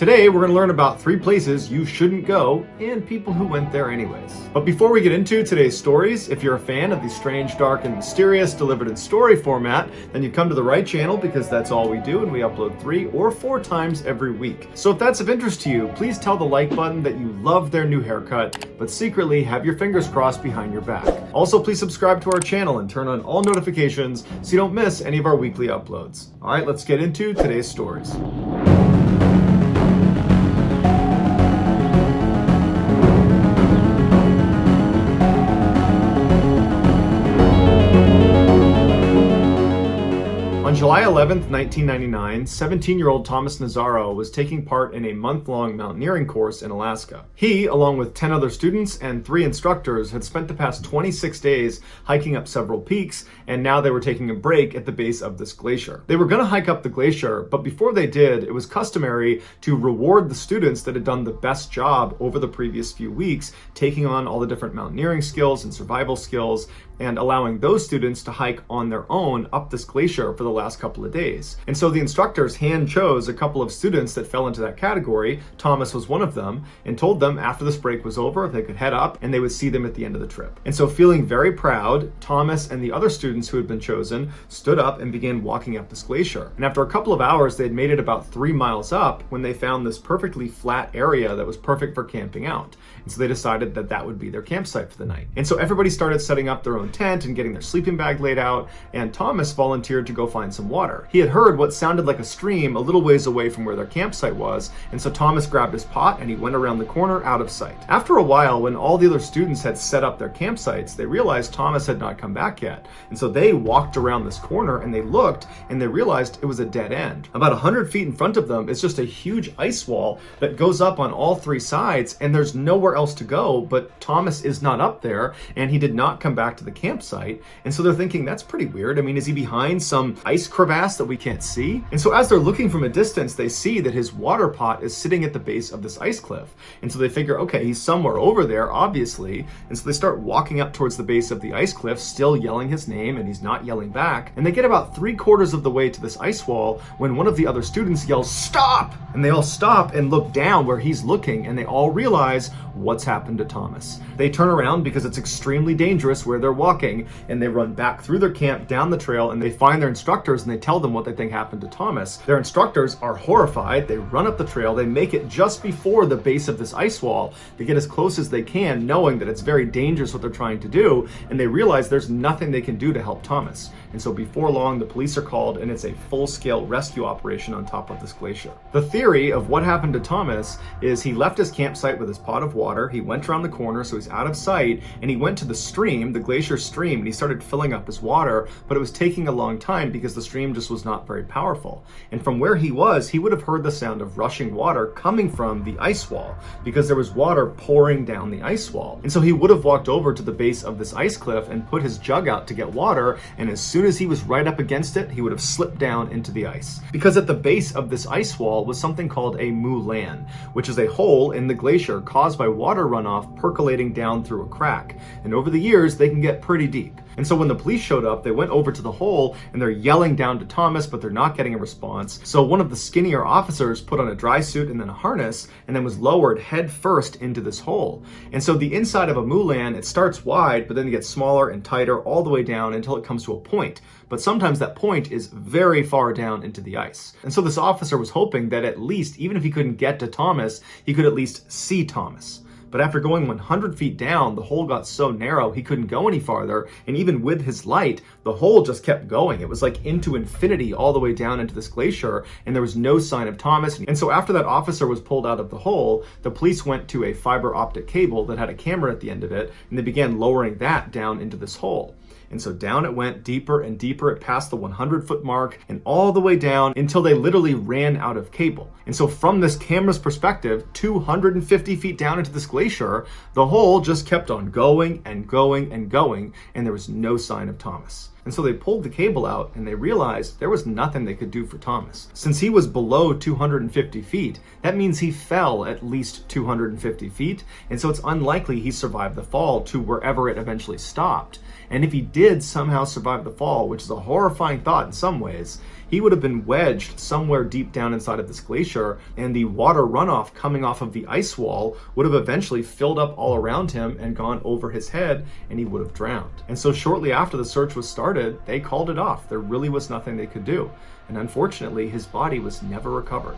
Today, we're going to learn about 3 places you shouldn't go and people who went there anyways. But before we get into today's stories, if you're a fan of the strange, dark, and mysterious delivered in story format, then you've come to the right channel because that's all we do and we upload 3 or 4 times every week. So if that's of interest to you, please tell the like button that you love their new haircut, but secretly have your fingers crossed behind your back. Also, please subscribe to our channel and turn on all notifications so you don't miss any of our weekly uploads. All right, let's get into today's stories. On July 11th, 1999, 17-year-old Thomas Nazzaro was taking part in a month-long mountaineering course in Alaska. He, along with 10 other students and 3 instructors, had spent the past 26 days hiking up several peaks, and now they were taking a break at the base of this glacier. They were going to hike up the glacier, but before they did, it was customary to reward the students that had done the best job over the previous few weeks, taking on all the different mountaineering skills and survival skills, and allowing those students to hike on their own up this glacier for the last couple of days. And so the instructors hand chose a couple of students that fell into that category. Thomas was one of them, and told them after this break was over, they could head up and they would see them at the end of the trip. And so, feeling very proud, Thomas and the other students who had been chosen stood up and began walking up this glacier. And after a couple of hours, they had made it about 3 miles up when they found this perfectly flat area that was perfect for camping out. And so they decided that that would be their campsite for the night. And so everybody started setting up their own tent and getting their sleeping bag laid out, and Thomas volunteered to go find some water. He had heard what sounded like a stream a little ways away from where their campsite was, and so Thomas grabbed his pot and he went around the corner out of sight. After a while, when all the other students had set up their campsites, they realized Thomas had not come back yet. And so they walked around this corner and they looked and they realized it was a dead end. About 100 feet in front of them is just a huge ice wall that goes up on all 3 sides, and there's nowhere else to go, but Thomas is not up there and he did not come back to the campsite. And so they're thinking, that's pretty weird. I mean, is he behind some ice crevasse that we can't see? And so as they're looking from a distance, they see that his water pot is sitting at the base of this ice cliff. And so they figure, okay, he's somewhere over there, obviously. And so they start walking up towards the base of the ice cliff, still yelling his name, and he's not yelling back. And they get about 3/4 of the way to this ice wall when one of the other students yells, "Stop!" And they all stop and look down where he's looking, and they all realize what's happened to Thomas. They turn around because it's extremely dangerous where they're walking, and they run back through their camp down the trail, and they find their instructors and they tell them what they think happened to Thomas. Their instructors are horrified. They run up the trail. They make it just before the base of this ice wall. They get as close as they can, knowing that it's very dangerous what they're trying to do, and they realize there's nothing they can do to help Thomas. And so before long, the police are called, and it's a full-scale rescue operation on top of this glacier. The theory of what happened to Thomas is he left his campsite with his pot of water. He went around the corner, so he's out of sight, and he went to the stream, the glacier stream, and he started filling up his water, but it was taking a long time because the stream just was not very powerful. And from where he was, he would have heard the sound of rushing water coming from the ice wall because there was water pouring down the ice wall. And so he would have walked over to the base of this ice cliff and put his jug out to get water, and as soon as he was right up against it, he would have slipped down into the ice. Because at the base of this ice wall was something called a moulin, which is a hole in the glacier caused by water runoff percolating down through a crack. And over the years, they can get pretty deep. And so when the police showed up, they went over to the hole and they're yelling down to Thomas, but they're not getting a response. So one of the skinnier officers put on a dry suit and then a harness and then was lowered head first into this hole. And so the inside of a moulin, it starts wide, but then it gets smaller and tighter all the way down until it comes to a point. But sometimes that point is very far down into the ice. And so this officer was hoping that at least, even if he couldn't get to Thomas, he could at least see Thomas. But after going 100 feet down, the hole got so narrow he couldn't go any farther, and even with his light, the hole just kept going. It was like into infinity all the way down into this glacier, and there was no sign of Thomas. And so after that officer was pulled out of the hole, the police went to a fiber optic cable that had a camera at the end of it, and they began lowering that down into this hole. And so down it went, deeper and deeper. It passed the 100-foot mark and all the way down until they literally ran out of cable. And so from this camera's perspective, 250 feet down into this glacier, the hole just kept on going and going and going, and there was no sign of Thomas. And so they pulled the cable out and they realized there was nothing they could do for Thomas. Since he was below 250 feet, that means he fell at least 250 feet, and so it's unlikely he survived the fall to wherever it eventually stopped. And if he did somehow survive the fall, which is a horrifying thought in some ways, he would have been wedged somewhere deep down inside of this glacier, and the water runoff coming off of the ice wall would have eventually filled up all around him and gone over his head, and he would have drowned. And so shortly after the search was started, they called it off. There really was nothing they could do. And unfortunately, his body was never recovered.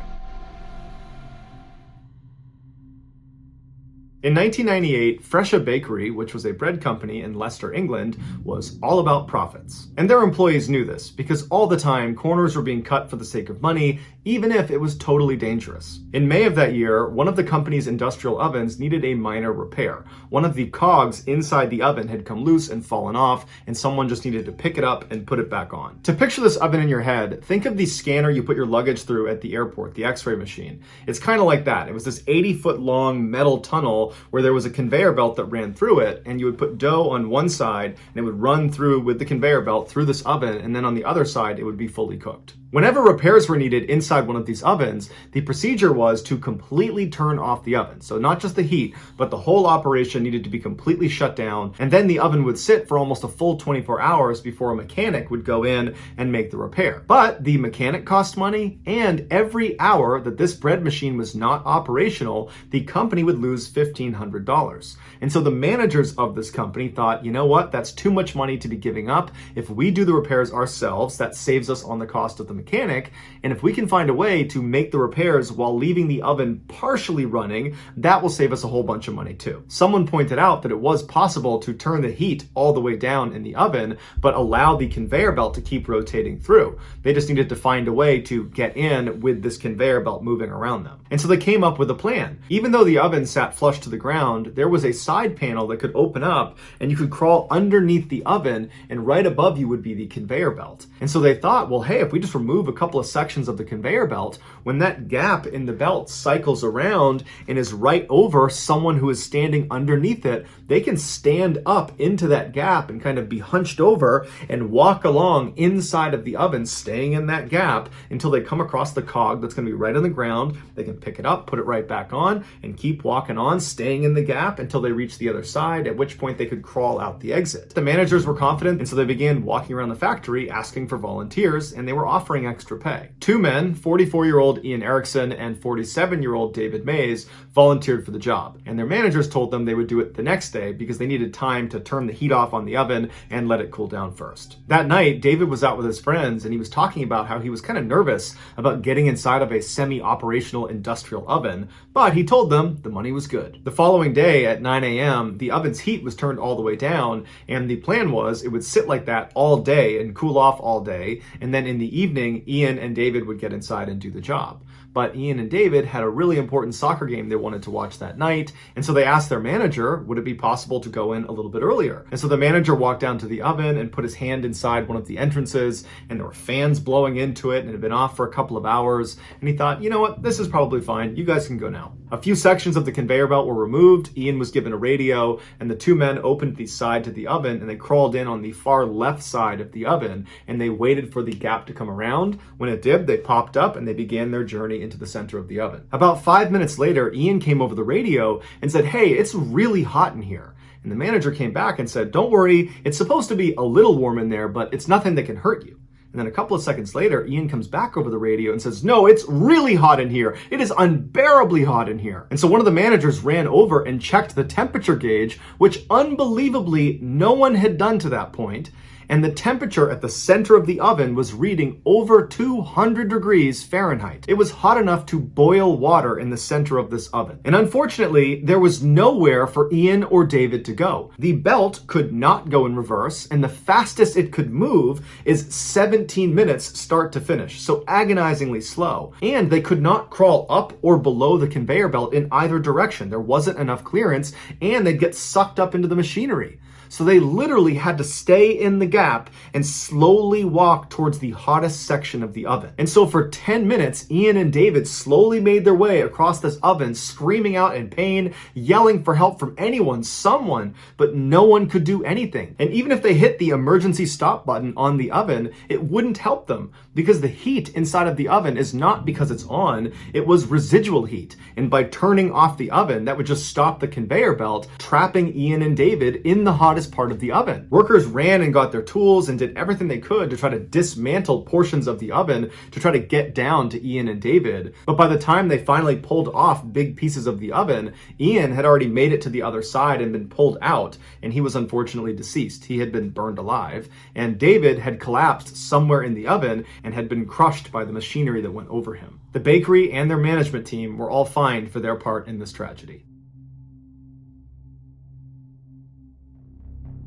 In 1998, Fresha Bakery, which was a bread company in Leicester, England, was all about profits. And their employees knew this, because all the time, corners were being cut for the sake of money, even if it was totally dangerous. In May of that year, one of the company's industrial ovens needed a minor repair. One of the cogs inside the oven had come loose and fallen off, and someone just needed to pick it up and put it back on. To picture this oven in your head, think of the scanner you put your luggage through at the airport, the X-ray machine. It's kind of like that. It was this 80-foot long metal tunnel where there was a conveyor belt that ran through it, and you would put dough on one side and it would run through with the conveyor belt through this oven, and then on the other side it would be fully cooked. Whenever repairs were needed inside one of these ovens, the procedure was to completely turn off the oven. So not just the heat, but the whole operation needed to be completely shut down, and then the oven would sit for almost a full 24 hours before a mechanic would go in and make the repair. But the mechanic cost money, and every hour that this bread machine was not operational, the company would lose $1,500. And so the managers of this company thought, you know what, that's too much money to be giving up. If we do the repairs ourselves, that saves us on the cost of the mechanic, and if we can find a way to make the repairs while leaving the oven partially running, that will save us a whole bunch of money too. Someone pointed out that it was possible to turn the heat all the way down in the oven, but allow the conveyor belt to keep rotating through. They just needed to find a way to get in with this conveyor belt moving around them. And so they came up with a plan. Even though the oven sat flush to the ground, there was a side panel that could open up, and you could crawl underneath the oven, and right above you would be the conveyor belt. And so they thought, well, hey, if we just remove a couple of sections of the conveyor belt, when that gap in the belt cycles around and is right over someone who is standing underneath it, they can stand up into that gap and kind of be hunched over and walk along inside of the oven, staying in that gap until they come across the cog that's going to be right on the ground. They can pick it up, put it right back on, and keep walking on, staying in the gap until they reach the other side, at which point they could crawl out the exit. The managers were confident, and so they began walking around the factory asking for volunteers, and they were offering extra pay. Two men, 44-year-old Ian Erickson and 47-year-old David Mays, volunteered for the job, and their managers told them they would do it the next day because they needed time to turn the heat off on the oven and let it cool down first. That night, David was out with his friends, and he was talking about how he was kind of nervous about getting inside of a semi-operational industrial oven, but he told them the money was good. The following day at 9 a.m., the oven's heat was turned all the way down, and the plan was it would sit like that all day and cool off all day, and then in the evening, Ian and David would get inside and do the job. But Ian and David had a really important soccer game they wanted to watch that night, and so they asked their manager, would it be possible to go in a little bit earlier? And so the manager walked down to the oven and put his hand inside one of the entrances, and there were fans blowing into it, and it had been off for a couple of hours, and he thought, you know what, this is probably fine, you guys can go now. A few sections of the conveyor belt were removed, Ian was given a radio, and the two men opened the side to the oven, and they crawled in on the far left side of the oven, and they waited for the gap to come around. When it did, they popped up, and they began their journey into the center of the oven. About 5 minutes later, Ian came over the radio and said, hey, it's really hot in here. And the manager came back and said, don't worry, it's supposed to be a little warm in there, but it's nothing that can hurt you. And then a couple of seconds later, Ian comes back over the radio and says, no, it's really hot in here. It is unbearably hot in here. And so one of the managers ran over and checked the temperature gauge, which unbelievably no one had done to that point. And the temperature at the center of the oven was reading over 200 degrees Fahrenheit. It was hot enough to boil water in the center of this oven. And unfortunately, there was nowhere for Ian or David to go. The belt could not go in reverse, and the fastest it could move is 17 minutes start to finish, so agonizingly slow. And they could not crawl up or below the conveyor belt in either direction. There wasn't enough clearance, and they'd get sucked up into the machinery. So they literally had to stay in the gap and slowly walk towards the hottest section of the oven. And so for 10 minutes, Ian and David slowly made their way across this oven, screaming out in pain, yelling for help from anyone, someone, but no one could do anything. And even if they hit the emergency stop button on the oven, it wouldn't help them because the heat inside of the oven is not because it's on, it was residual heat. And by turning off the oven, that would just stop the conveyor belt, trapping Ian and David in the hottest as part of the oven. Workers ran and got their tools and did everything they could to try to dismantle portions of the oven to try to get down to Ian and David. But by the time they finally pulled off big pieces of the oven, Ian had already made it to the other side and been pulled out, and he was unfortunately deceased. He had been burned alive, and David had collapsed somewhere in the oven and had been crushed by the machinery that went over him. The bakery and their management team were all fined for their part in this tragedy.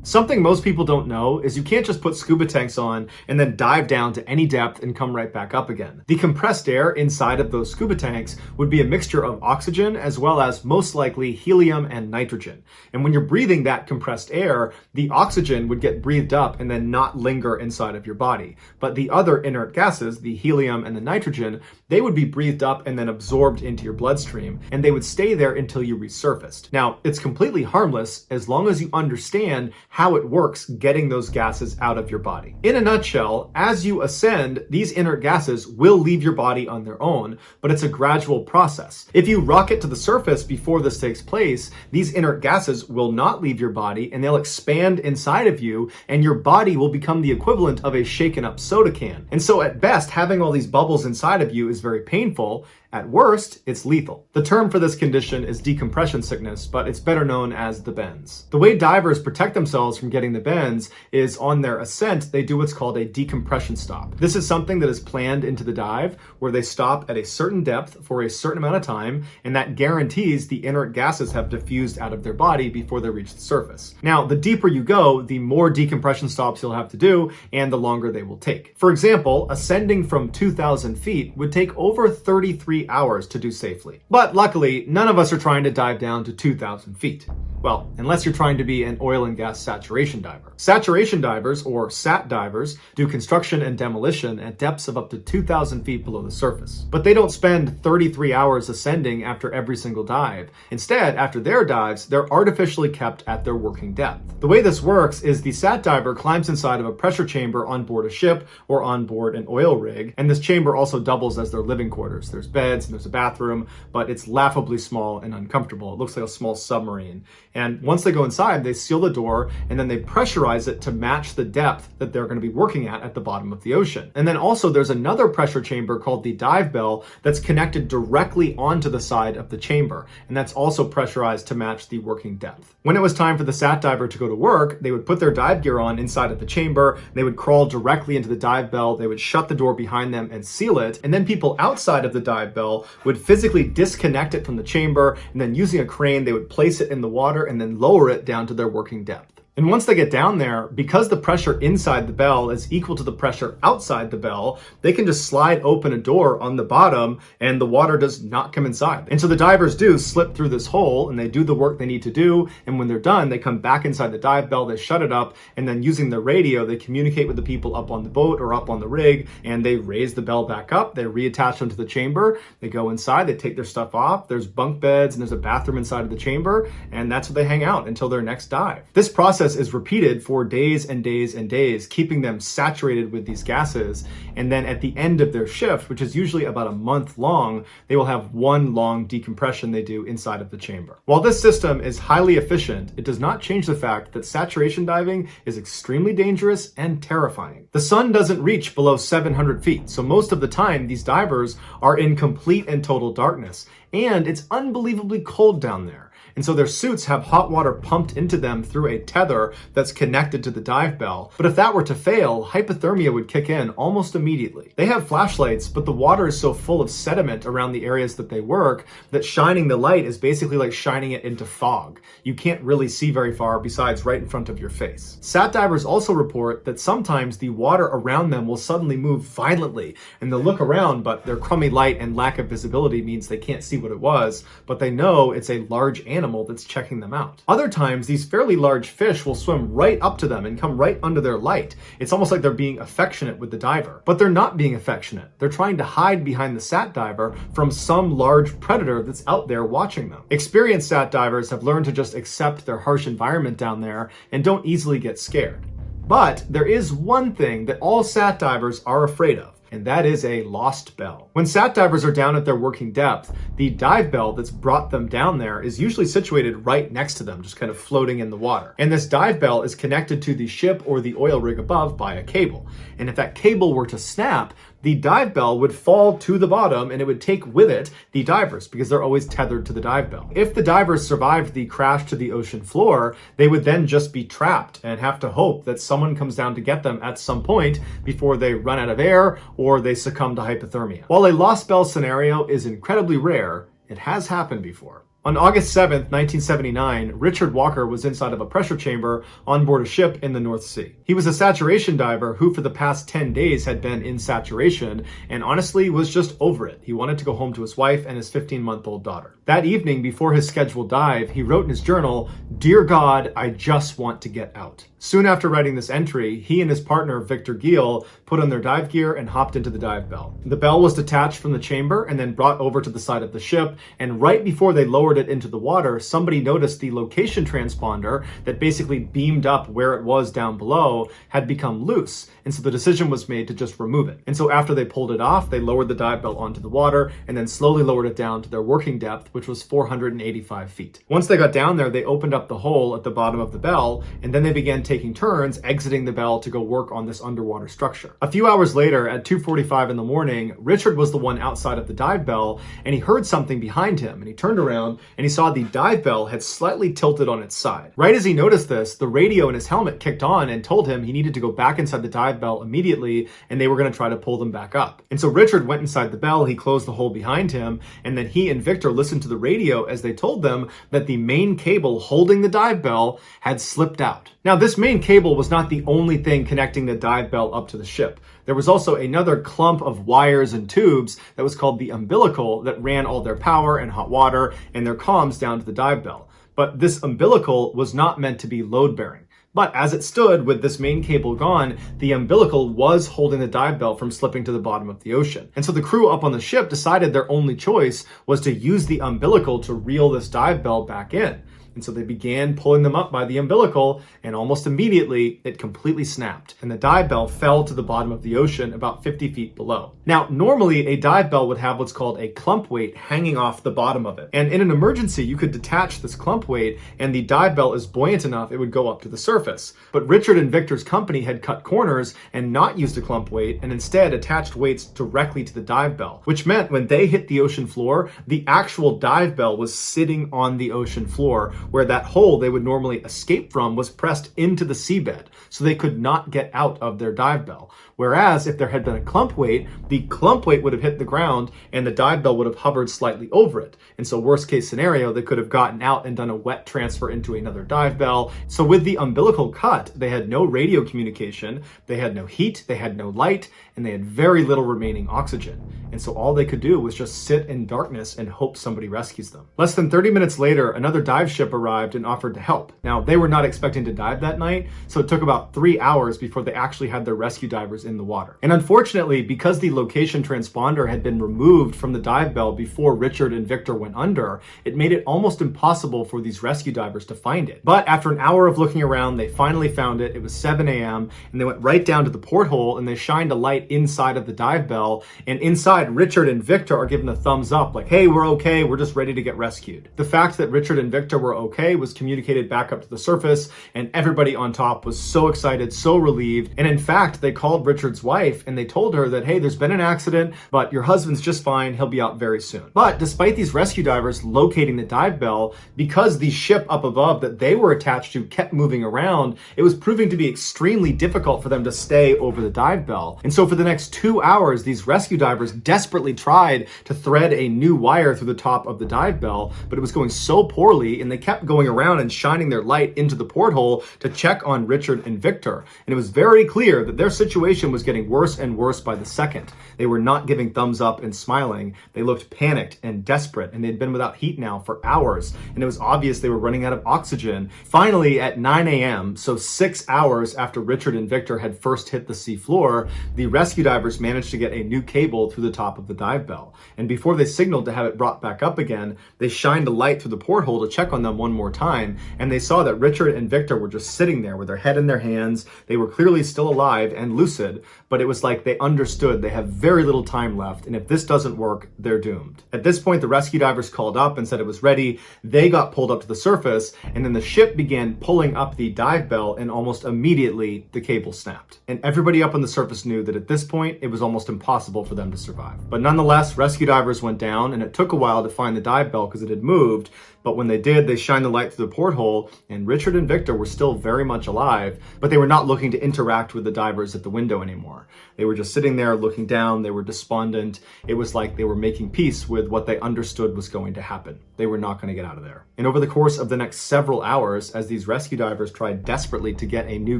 Something most people don't know is you can't just put scuba tanks on and then dive down to any depth and come right back up again. The compressed air inside of those scuba tanks would be a mixture of oxygen as well as most likely helium and nitrogen. And when you're breathing that compressed air, the oxygen would get breathed up and then not linger inside of your body. But the other inert gases, the helium and the nitrogen, they would be breathed up and then absorbed into your bloodstream, and they would stay there until you resurfaced. Now, it's completely harmless as long as you understand how it works getting those gases out of your body. In a nutshell, as you ascend, these inert gases will leave your body on their own, but it's a gradual process. If you rocket to the surface before this takes place, these inert gases will not leave your body and they'll expand inside of you, and your body will become the equivalent of a shaken up soda can. And so at best, having all these bubbles inside of you is very painful. At worst, it's lethal. The term for this condition is decompression sickness, but it's better known as the bends. The way divers protect themselves from getting the bends is on their ascent, they do what's called a decompression stop. This is something that is planned into the dive where they stop at a certain depth for a certain amount of time, and that guarantees the inert gases have diffused out of their body before they reach the surface. Now, the deeper you go, the more decompression stops you'll have to do, and the longer they will take. For example, ascending from 2,000 feet would take over 33 hours to do safely. But luckily, none of us are trying to dive down to 2,000 feet. Well, unless you're trying to be an oil and gas saturation diver. Saturation divers, or SAT divers, do construction and demolition at depths of up to 2,000 feet below the surface. But they don't spend 33 hours ascending after every single dive. Instead, after their dives, they're artificially kept at their working depth. The way this works is the SAT diver climbs inside of a pressure chamber on board a ship or on board an oil rig, and this chamber also doubles as their living quarters. There's beds and there's a bathroom, but it's laughably small and uncomfortable. It looks like a small submarine. And once they go inside, they seal the door and then they pressurize it to match the depth that they're going to be working at the bottom of the ocean. And then also there's another pressure chamber called the dive bell that's connected directly onto the side of the chamber. And that's also pressurized to match the working depth. When it was time for the SAT diver to go to work, they would put their dive gear on inside of the chamber. They would crawl directly into the dive bell. They would shut the door behind them and seal it. And then people outside of the dive bell would physically disconnect it from the chamber. And then using a crane, they would place it in the water and then lower it down to their working depth. And once they get down there, because the pressure inside the bell is equal to the pressure outside the bell, they can just slide open a door on the bottom and the water does not come inside. And so the divers do slip through this hole and they do the work they need to do. And when they're done, they come back inside the dive bell, they shut it up, and then using the radio, they communicate with the people up on the boat or up on the rig, and they raise the bell back up, they reattach them to the chamber, they go inside, they take their stuff off, there's bunk beds and there's a bathroom inside of the chamber, and that's where they hang out until their next dive. This process is repeated for days and days and days, keeping them saturated with these gases. And then at the end of their shift, which is usually about a month long, they will have one long decompression they do inside of the chamber. While this system is highly efficient, it does not change the fact that saturation diving is extremely dangerous and terrifying. The sun doesn't reach below 700 feet, so most of the time these divers are in complete and total darkness, and it's unbelievably cold down there. And so their suits have hot water pumped into them through a tether that's connected to the dive bell. But if that were to fail, hypothermia would kick in almost immediately. They have flashlights, but the water is so full of sediment around the areas that they work that shining the light is basically like shining it into fog. You can't really see very far besides right in front of your face. SAT divers also report that sometimes the water around them will suddenly move violently, and they'll look around, but their crummy light and lack of visibility means they can't see what it was, but they know it's a large animal that's checking them out. Other times, these fairly large fish will swim right up to them and come right under their light. It's almost like they're being affectionate with the diver, but they're not being affectionate. They're trying to hide behind the SAT diver from some large predator that's out there watching them. Experienced SAT divers have learned to just accept their harsh environment down there and don't easily get scared. But there is one thing that all SAT divers are afraid of, and that is a lost bell. When sat divers are down at their working depth, the dive bell that's brought them down there is usually situated right next to them, just kind of floating in the water. And this dive bell is connected to the ship or the oil rig above by a cable. And if that cable were to snap, the dive bell would fall to the bottom and it would take with it the divers because they're always tethered to the dive bell. If the divers survived the crash to the ocean floor, they would then just be trapped and have to hope that someone comes down to get them at some point before they run out of air or they succumb to hypothermia. While a lost bell scenario is incredibly rare, it has happened before. On August 7th, 1979, Richard Walker was inside of a pressure chamber on board a ship in the North Sea. He was a saturation diver who for the past 10 days had been in saturation and honestly was just over it. He wanted to go home to his wife and his 15-month-old daughter. That evening, before his scheduled dive, he wrote in his journal, "Dear God, I just want to get out." Soon after writing this entry, he and his partner, Victor Giel, put on their dive gear and hopped into the dive bell. The bell was detached from the chamber and then brought over to the side of the ship, and right before they lowered it into the water, somebody noticed the location transponder that basically beamed up where it was down below had become loose, and so the decision was made to just remove it. And so after they pulled it off, they lowered the dive bell onto the water and then slowly lowered it down to their working depth, which was 485 feet. Once they got down there, they opened up the hole at the bottom of the bell, and then they began taking turns exiting the bell to go work on this underwater structure. A few hours later, at 2:45 in the morning, Richard was the one outside of the dive bell, and he heard something behind him, and he turned around and he saw the dive bell had slightly tilted on its side. Right as he noticed this, the radio in his helmet kicked on and told him he needed to go back inside the dive bell immediately, and they were going to try to pull them back up. And so Richard went inside the bell, he closed the hole behind him, and then he and Victor listened to the radio as they told them that the main cable holding the dive bell had slipped out. Now, this main cable was not the only thing connecting the dive bell up to the ship. There was also another clump of wires and tubes that was called the umbilical that ran all their power and hot water and their comms down to the dive bell. But this umbilical was not meant to be load-bearing. But as it stood with this main cable gone, the umbilical was holding the dive bell from slipping to the bottom of the ocean. And so the crew up on the ship decided their only choice was to use the umbilical to reel this dive bell back in. And so they began pulling them up by the umbilical, and almost immediately it completely snapped, and the dive bell fell to the bottom of the ocean about 50 feet below. Now, normally a dive bell would have what's called a clump weight hanging off the bottom of it. And in an emergency, you could detach this clump weight, and the dive bell is buoyant enough it would go up to the surface. But Richard and Victor's company had cut corners and not used a clump weight, and instead attached weights directly to the dive bell, which meant when they hit the ocean floor, the actual dive bell was sitting on the ocean floor, where that hole they would normally escape from was pressed into the seabed, so they could not get out of their dive bell. Whereas if there had been a clump weight, the clump weight would have hit the ground and the dive bell would have hovered slightly over it. And so worst case scenario, they could have gotten out and done a wet transfer into another dive bell. So with the umbilical cut, they had no radio communication, they had no heat, they had no light, and they had very little remaining oxygen. And so all they could do was just sit in darkness and hope somebody rescues them. Less than 30 minutes later, another dive ship arrived and offered to help. Now, they were not expecting to dive that night, so it took about 3 hours before they actually had their rescue divers in the water. And unfortunately, because the location transponder had been removed from the dive bell before Richard and Victor went under, it made it almost impossible for these rescue divers to find it. But after an hour of looking around, they finally found it. It was 7 a.m., and they went right down to the porthole and they shined a light inside of the dive bell, and inside Richard and Victor are given a thumbs up, like, hey, we're okay, we're just ready to get rescued. The fact that Richard and Victor were okay was communicated back up to the surface, and everybody on top was so excited, so relieved. And in fact, they called Richard's wife and they told her that, hey, there's been an accident, but your husband's just fine, he'll be out very soon. But despite these rescue divers locating the dive bell, because the ship up above that they were attached to kept moving around, it was proving to be extremely difficult for them to stay over the dive bell. And so for the next 2 hours, these rescue divers desperately tried to thread a new wire through the top of the dive bell, but it was going so poorly, and they kept going around and shining their light into the porthole to check on Richard and Victor. And it was very clear that their situation was getting worse and worse by the second. They were not giving thumbs up and smiling. They looked panicked and desperate, and they'd been without heat now for hours, and it was obvious they were running out of oxygen. Finally, at 9 a.m., so 6 hours after Richard and Victor had first hit the sea floor, the rescue divers managed to get a new cable through the top of the dive bell. And before they signaled to have it brought back up again, they shined a light through the porthole to check on them them one more time, and they saw that Richard and Victor were just sitting there with their head in their hands. They were clearly still alive and lucid, but it was like they understood they have very little time left, and if this doesn't work, they're doomed. At this point, the rescue divers called up and said it was ready. They got pulled up to the surface, and then the ship began pulling up the dive bell, and almost immediately the cable snapped. And everybody up on the surface knew that at this point, it was almost impossible for them to survive. But nonetheless, rescue divers went down, and it took a while to find the dive bell because it had moved. But when they did, they shined the light through the porthole, and Richard and Victor were still very much alive, but they were not looking to interact with the divers at the window anymore. They were just sitting there looking down. They were despondent. It was like they were making peace with what they understood was going to happen. They were not going to get out of there. And over the course of the next several hours, as these rescue divers tried desperately to get a new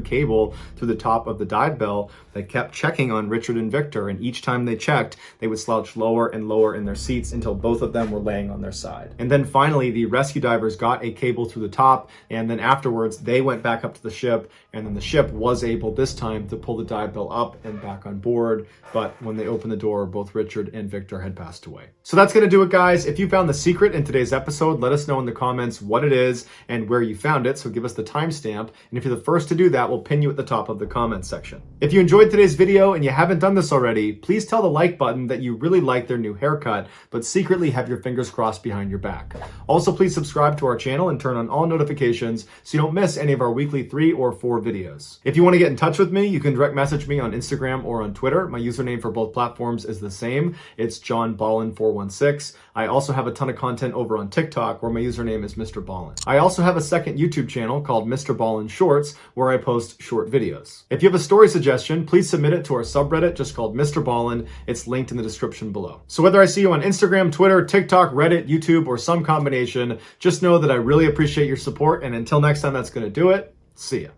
cable through the top of the dive bell, they kept checking on Richard and Victor, and each time they checked, they would slouch lower and lower in their seats until both of them were laying on their side. And then finally, the rescue divers got a cable through the top, and then afterwards, they went back up to the ship, and then the ship was able this time to pull the dive bell up and back on board. But when they opened the door, both Richard and Victor had passed away. So that's going to do it, guys. If you found the secret in today's episode, let us know in the comments what it is and where you found it. So give us the timestamp. And if you're the first to do that, we'll pin you at the top of the comments section. If you enjoyed today's video and you haven't done this already, please tell the like button that you really like their new haircut, but secretly have your fingers crossed behind your back. Also, please subscribe to our channel and turn on all notifications so you don't miss any of our weekly 3 or 4 videos. If you want to get in touch with me, you can direct message me on Instagram or on Twitter. My username for both platforms is the same. It's JohnBallen416. I also have a ton of content over on TikTok where my username is MrBallen. I also have a second YouTube channel called MrBallen Shorts where I post short videos. If you have a story suggestion, please submit it to our subreddit just called MrBallen. It's linked in the description below. So whether I see you on Instagram, Twitter, TikTok, Reddit, YouTube, or some combination, just know that I really appreciate your support, and until next time, that's going to do it. See ya.